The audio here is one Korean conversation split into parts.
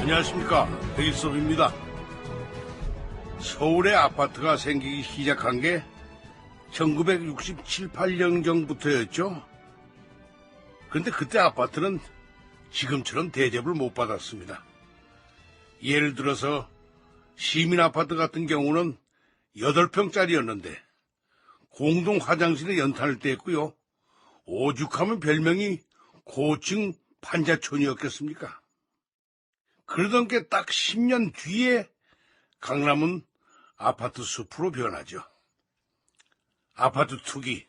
안녕하십니까. 백일섭입니다. 서울에 아파트가 생기기 시작한 게 1967, 8년경부터였죠. 그런데 그때 아파트는 지금처럼 대접을 못 받았습니다. 예를 들어서 시민 아파트 같은 경우는 8평짜리였는데 공동 화장실에 연탄을 뗐고요. 오죽하면 별명이 고층 판자촌이었겠습니까? 그러던 게 딱 10년 뒤에 강남은 아파트 숲으로 변하죠. 아파트 투기.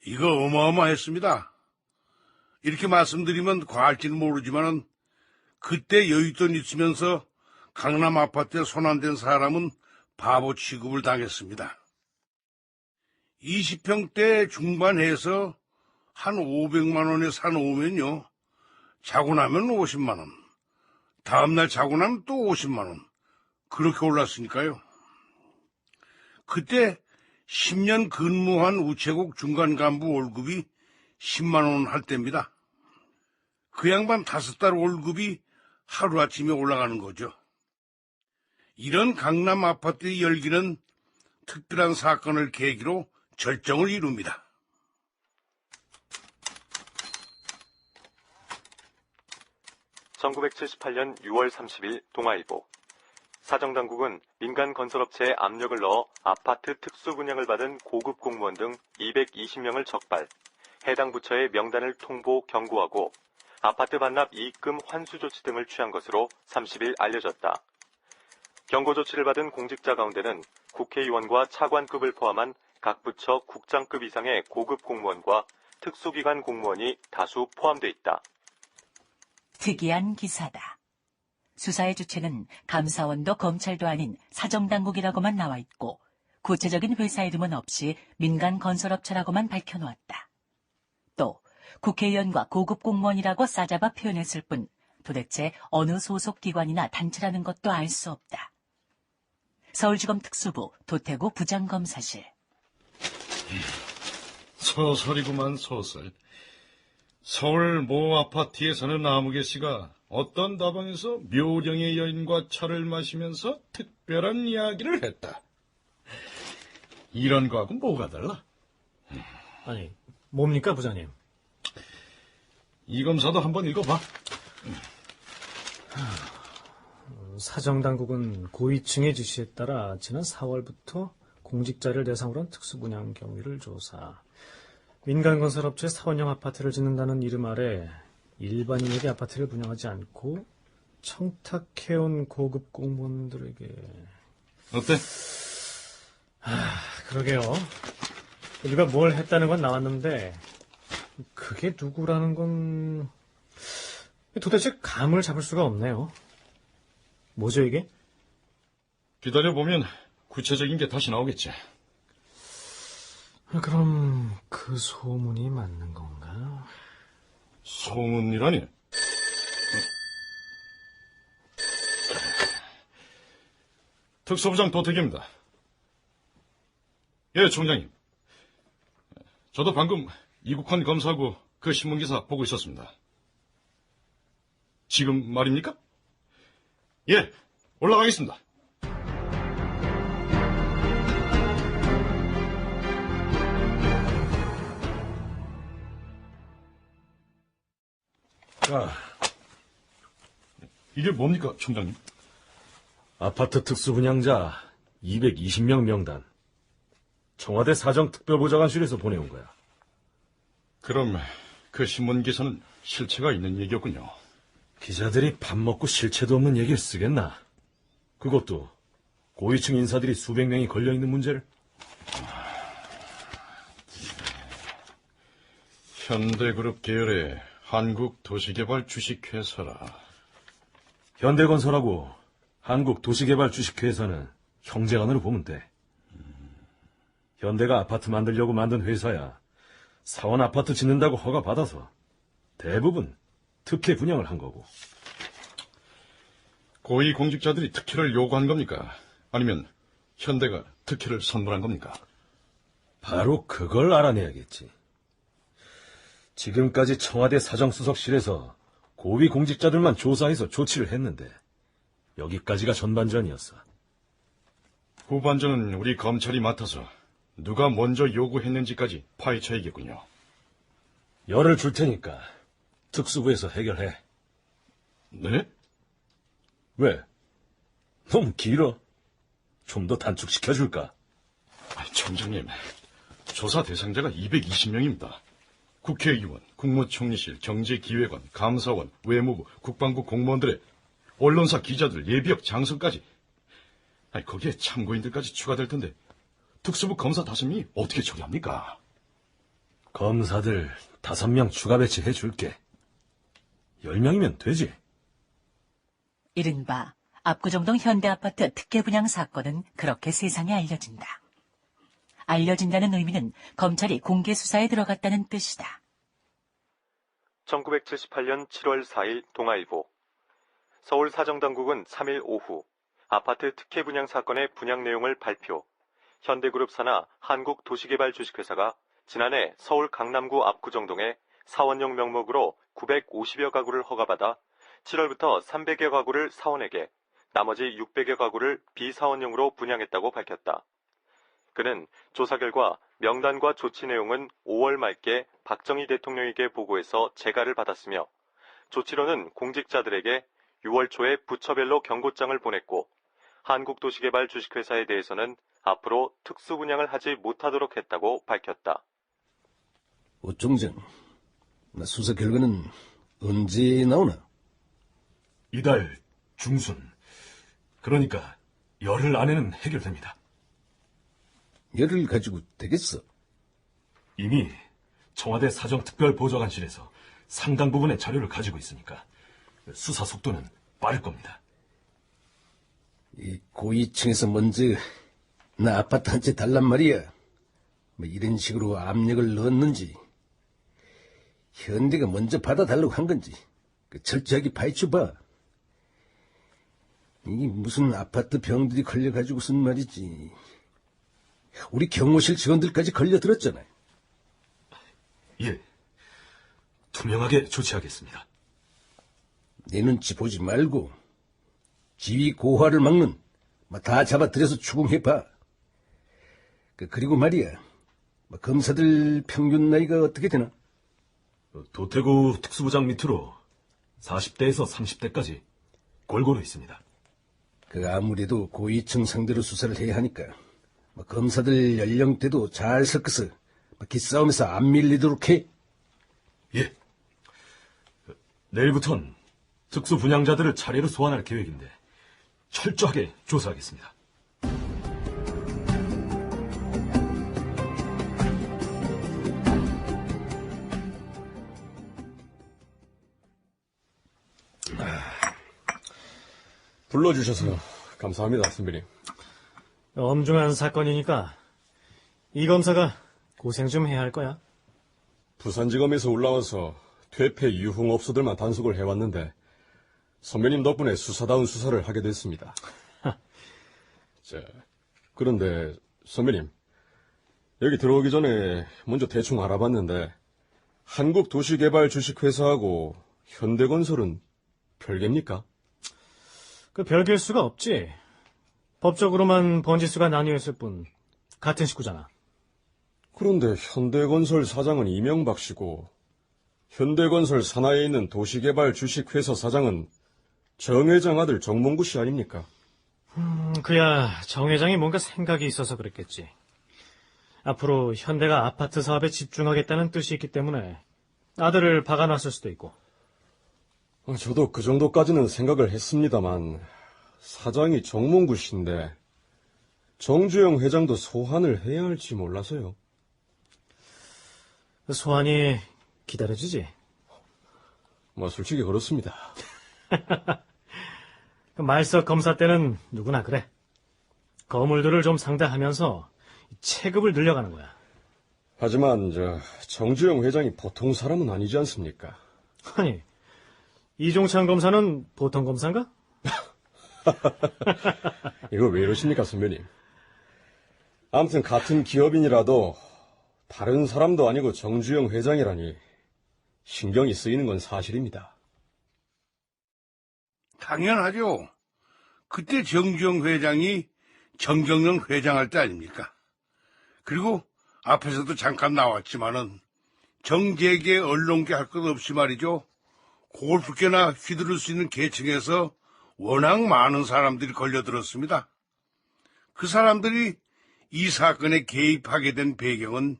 이거 어마어마했습니다. 이렇게 말씀드리면 과할지는 모르지만은 그때 여윳돈 있으면서 강남 아파트에 손 안 댄 사람은 바보 취급을 당했습니다. 20평대 중반해서 한 500만 원에 사놓으면요. 자고 나면 50만 원. 다음날 자고 나면 또 50만 원. 그렇게 올랐으니까요. 그때 10년 근무한 우체국 중간 간부 월급이 10만 원 할 때입니다. 그 양반 5달 월급이 하루아침에 올라가는 거죠. 이런 강남 아파트의 열기는 특별한 사건을 계기로 절정을 이룹니다. (1978년 6월 30일) 동아일보. 사정당국은 민간 건설업체에 압력을 넣어 아파트 특수 분양을 받은 고급 공무원 등 220명을 적발, 해당 부처의 명단을 통보 경고하고 아파트 반납 이익금 환수 조치 등을 취한 것으로 30일 알려졌다. 경고 조치를 받은 공직자 가운데는 국회의원과 차관급을 포함한 각 부처 국장급 이상의 고급 공무원과 특수기관 공무원이 다수 포함돼 있다. 특이한 기사다. 수사의 주체는 감사원도 검찰도 아닌 사정당국이라고만 나와 있고 구체적인 회사 이름은 없이 민간 건설업체라고만 밝혀놓았다. 또 국회의원과 고급 공무원이라고 싸잡아 표현했을 뿐 도대체 어느 소속 기관이나 단체라는 것도 알 수 없다. 서울지검 특수부 도태구 부장검사실. 소설이구만 소설. 서울 모 아파트에 사는 아무개 씨가 어떤 다방에서 묘령의 여인과 차를 마시면서 특별한 이야기를 했다. 이런 거하고 뭐가 달라? 아니, 뭡니까 부장님? 이 검사도 한번 읽어봐. 사정당국은 고위층의 지시에 따라 지난 4월부터 공직자를 대상으로 한 특수분양 경위를 조사. 민간건설업체 사원형 아파트를 짓는다는 이름 아래 일반인에게 아파트를 분양하지 않고 청탁해온 고급 공무원들에게. 어때? 그러게요. 우리가 뭘 했다는 건 나왔는데 그게 누구라는 건 도대체 감을 잡을 수가 없네요. 뭐죠 이게? 기다려보면 구체적인 게 다시 나오겠지. 그럼 그 소문이 맞는 건가? 소문이라니? 특수부장 도태기입니다. 예, 총장님. 저도 방금 이국환 검사하고 그 신문기사 보고 있었습니다. 지금 말입니까? 예, 올라가겠습니다. 이게 뭡니까, 총장님? 아파트 특수분양자 220명 명단. 청와대 사정특별보좌관실에서 보내온 거야. 그럼 그 신문기사는 실체가 있는 얘기였군요. 기자들이 밥 먹고 실체도 없는 얘기를 쓰겠나? 그것도 고위층 인사들이 수백 명이 걸려있는 문제를. 현대그룹 계열의 한국도시개발 주식회사라. 현대건설하고 한국도시개발 주식회사는 형제간으로 보면 돼. 현대가 아파트 만들려고 만든 회사야. 사원 아파트 짓는다고 허가 받아서 대부분 특혜 분양을 한 거고. 고위 공직자들이 특혜를 요구한 겁니까? 아니면 현대가 특혜를 선물한 겁니까? 바로 그걸 알아내야겠지. 지금까지 청와대 사정수석실에서 고위 공직자들만 조사해서 조치를 했는데 여기까지가 전반전이었어. 후반전은 우리 검찰이 맡아서 누가 먼저 요구했는지까지 파헤쳐야겠군요. 열을 줄 테니까 특수부에서 해결해. 네? 왜? 너무 길어. 좀 더 단축시켜줄까? 청장님, 조사 대상자가 220명입니다. 국회의원, 국무총리실, 경제기획원, 감사원, 외무부, 국방부 공무원들의 언론사 기자들, 예비역 장성까지. 거기에 참고인들까지 추가될 텐데 특수부 검사 5명이 어떻게 처리합니까? 검사들 5명 추가 배치해줄게. 10명이면 되지. 이른바 압구정동 현대아파트 특혜 분양 사건은 그렇게 세상에 알려진다. 알려진다는 의미는 검찰이 공개 수사에 들어갔다는 뜻이다. 1978년 7월 4일 동아일보. 서울 사정당국은 3일 오후 아파트 특혜 분양 사건의 분양 내용을 발표. 현대그룹 산하 한국도시개발 주식회사가 지난해 서울 강남구 압구정동에 사원용 명목으로 950여 가구를 허가받아 7월부터 300여 가구를 사원에게, 나머지 600여 가구를 비사원용으로 분양했다고 밝혔다. 그는 조사 결과 명단과 조치 내용은 5월 말께 박정희 대통령에게 보고해서 재가를 받았으며 조치로는 공직자들에게 6월 초에 부처별로 경고장을 보냈고 한국도시개발 주식회사에 대해서는 앞으로 특수분양을 하지 못하도록 했다고 밝혔다. 오총장, 수사 결과는 언제 나오나? 이달 중순. 그러니까 열흘 안에는 해결됩니다. 열을 가지고 되겠어? 이미 청와대 사정특별보좌관실에서 상당 부분의 자료를 가지고 있으니까 수사 속도는 빠를 겁니다. 이 고위층에서 먼저 나 아파트 한 채 달란 말이야. 이런 식으로 압력을 넣었는지, 현대가 먼저 받아달라고 한 건지 철저하게 파헤쳐봐. 이게 무슨 아파트 병들이 걸려가지고선 말이지. 우리 경호실 직원들까지 걸려들었잖아요. 예, 투명하게 조치하겠습니다. 내 눈치 보지 말고 지위 고하를 막는 다 잡아들여서 추궁해봐. 그리고 말이야, 검사들 평균 나이가 어떻게 되나? 도태구 특수부장 밑으로 40대에서 30대까지 골고루 있습니다. 아무래도 고위층 상대로 수사를 해야 하니까 검사들 연령대도 잘 섞어서 기싸움에서 안 밀리도록 해. 예. 내일부턴 특수 분양자들을 차례로 소환할 계획인데 철저하게 조사하겠습니다. 불러주셔서 감사합니다, 선배님. 엄중한 사건이니까 이 검사가 고생 좀 해야 할 거야. 부산지검에서 올라와서 퇴폐 유흥업소들만 단속을 해왔는데 선배님 덕분에 수사다운 수사를 하게 됐습니다. 그런데 선배님, 여기 들어오기 전에 먼저 대충 알아봤는데 한국도시개발 주식회사하고 현대건설은 별개입니까? 별개일 수가 없지. 법적으로만 번지수가 나뉘어 있을 뿐 같은 식구잖아. 그런데 현대건설 사장은 이명박 씨고 현대건설 산하에 있는 도시개발 주식회사 사장은 정 회장 아들 정몽구 씨 아닙니까? 그야 정 회장이 뭔가 생각이 있어서 그랬겠지. 앞으로 현대가 아파트 사업에 집중하겠다는 뜻이 있기 때문에 아들을 박아놨을 수도 있고. 저도 그 정도까지는 생각을 했습니다만 사장이 정몽구 씨인데 정주영 회장도 소환을 해야 할지 몰라서요. 소환이 기다려지지. 솔직히 그렇습니다. 말석 검사 때는 누구나 그래. 거물들을 좀 상대하면서 체급을 늘려가는 거야. 하지만 정주영 회장이 보통 사람은 아니지 않습니까? 아니, 이종찬 검사는 보통 검사인가? 이거 왜 이러십니까, 선배님? 아무튼 같은 기업인이라도 다른 사람도 아니고 정주영 회장이라니 신경이 쓰이는 건 사실입니다. 당연하죠. 그때 정주영 회장이 정경련 회장할 때 아닙니까? 그리고 앞에서도 잠깐 나왔지만은 정재계 언론계 할 것 없이 말이죠. 골프계나 휘두를 수 있는 계층에서 워낙 많은 사람들이 걸려들었습니다. 그 사람들이 이 사건에 개입하게 된 배경은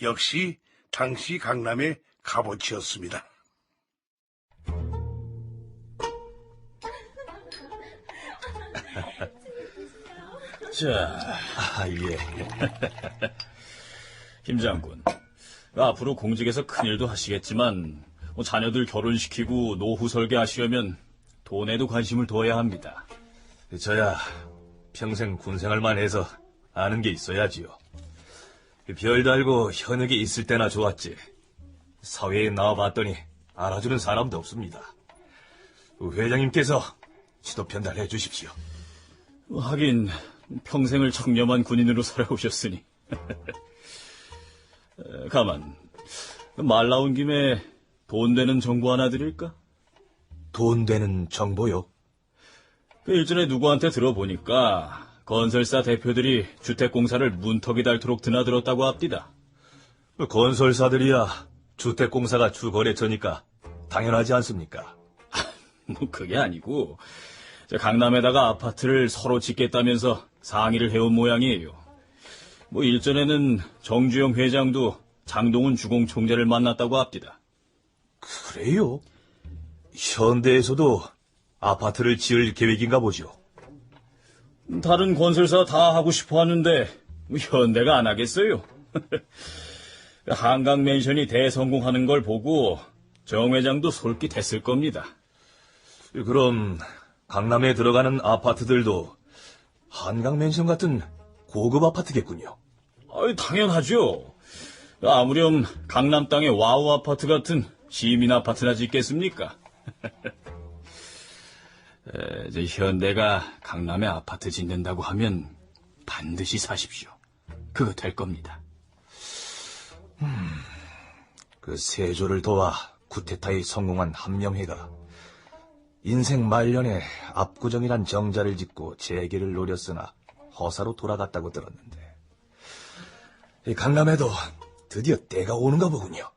역시 당시 강남의 값어치였습니다. 자, 예. 김 장군, 앞으로 공직에서 큰일도 하시겠지만 자녀들 결혼시키고 노후 설계하시려면 돈에도 관심을 둬야 합니다. 저야 평생 군생활만 해서 아는 게 있어야지요. 별 달고 현역이 있을 때나 좋았지. 사회에 나와봤더니 알아주는 사람도 없습니다. 회장님께서 지도 편달해 주십시오. 하긴 평생을 청렴한 군인으로 살아오셨으니. 가만, 말 나온 김에 돈 되는 정보 하나 드릴까? 돈 되는 정보요? 일전에 누구한테 들어보니까 건설사 대표들이 주택공사를 문턱이 닳도록 드나들었다고 합디다. 건설사들이야 주택공사가 주거래처니까 당연하지 않습니까? 뭐 그게 아니고 강남에다가 아파트를 서로 짓겠다면서 상의를 해온 모양이에요. 뭐 일전에는 정주영 회장도 장동훈 주공총재를 만났다고 합디다. 그래요? 현대에서도 아파트를 지을 계획인가 보죠. 다른 건설사 다 하고 싶어 하는데 현대가 안 하겠어요. 한강맨션이 대성공하는 걸 보고 정 회장도 솔깃했을 겁니다. 그럼 강남에 들어가는 아파트들도 한강맨션 같은 고급 아파트겠군요. 당연하죠. 아무렴 강남 땅에 와우 아파트 같은 시민 아파트나 짓겠습니까? 이제 현대가 강남에 아파트 짓는다고 하면 반드시 사십시오. 그거 될 겁니다. 그 세조를 도와 쿠데타에 성공한 한명회가 인생 말년에 압구정이란 정자를 짓고 재기를 노렸으나 허사로 돌아갔다고 들었는데 이 강남에도 드디어 때가 오는가 보군요.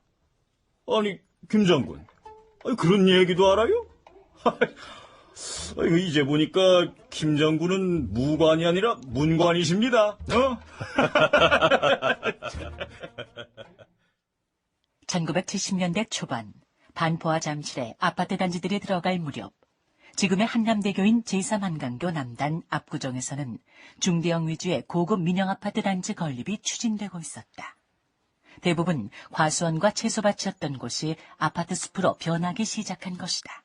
아니, 김 장군, 그런 얘기도 알아요? 이제 보니까 김 장군은 무관이 아니라 문관이십니다. 1970년대 초반 반포와 잠실에 아파트 단지들이 들어갈 무렵 지금의 한남대교인 제3한강교 남단 압구정에서는 중대형 위주의 고급 민영 아파트 단지 건립이 추진되고 있었다. 대부분 과수원과 채소밭이었던 곳이 아파트 숲으로 변하기 시작한 것이다.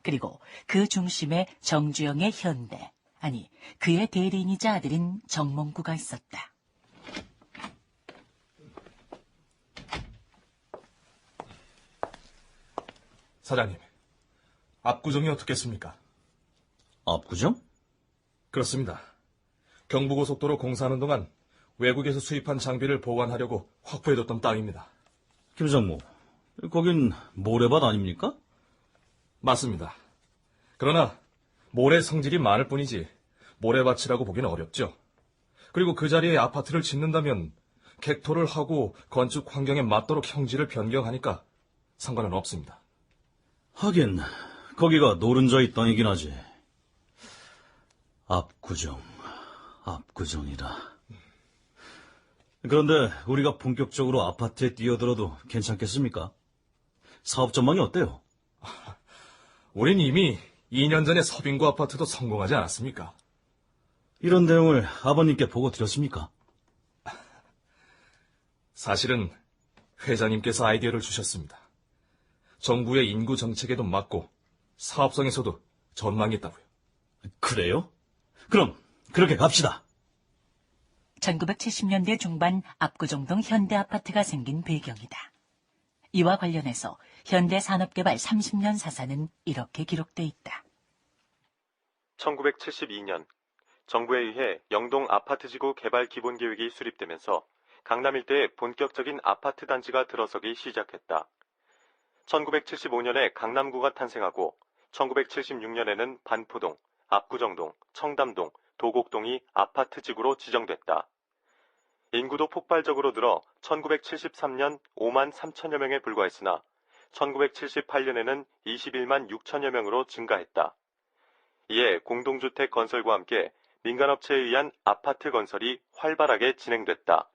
그리고 그 중심에 정주영의 현대, 아니 그의 대리인이자 아들인 정몽구가 있었다. 사장님, 압구정이 어떻겠습니까? 압구정? 그렇습니다. 경부고속도로 공사하는 동안 외국에서 수입한 장비를 보관하려고 확보해뒀던 땅입니다. 김장모, 거긴 모래밭 아닙니까? 맞습니다. 그러나 모래 성질이 많을 뿐이지 모래밭이라고 보기는 어렵죠. 그리고 그 자리에 아파트를 짓는다면 객토를 하고 건축 환경에 맞도록 형질을 변경하니까 상관은 없습니다. 하긴 거기가 노른자의 땅이긴 하지. 압구정이라. 그런데 우리가 본격적으로 아파트에 뛰어들어도 괜찮겠습니까? 사업 전망이 어때요? 우린 이미 2년 전에 서빙구 아파트도 성공하지 않았습니까? 이런 내용을 아버님께 보고 드렸습니까? 사실은 회장님께서 아이디어를 주셨습니다. 정부의 인구 정책에도 맞고 사업성에서도 전망이 있다고요. 그래요? 그럼 그렇게 갑시다. 1970년대 중반 압구정동 현대아파트가 생긴 배경이다. 이와 관련해서 현대산업개발 30년 사사는 이렇게 기록돼 있다. 1972년 정부에 의해 영동 아파트지구 개발 기본계획이 수립되면서 강남 일대에 본격적인 아파트 단지가 들어서기 시작했다. 1975년에 강남구가 탄생하고 1976년에는 반포동, 압구정동, 청담동, 도곡동이 아파트 지구로 지정됐다. 인구도 폭발적으로 늘어 1973년 5만 3천여 명에 불과했으나 1978년에는 21만 6천여 명으로 증가했다. 이에 공동주택 건설과 함께 민간업체에 의한 아파트 건설이 활발하게 진행됐다.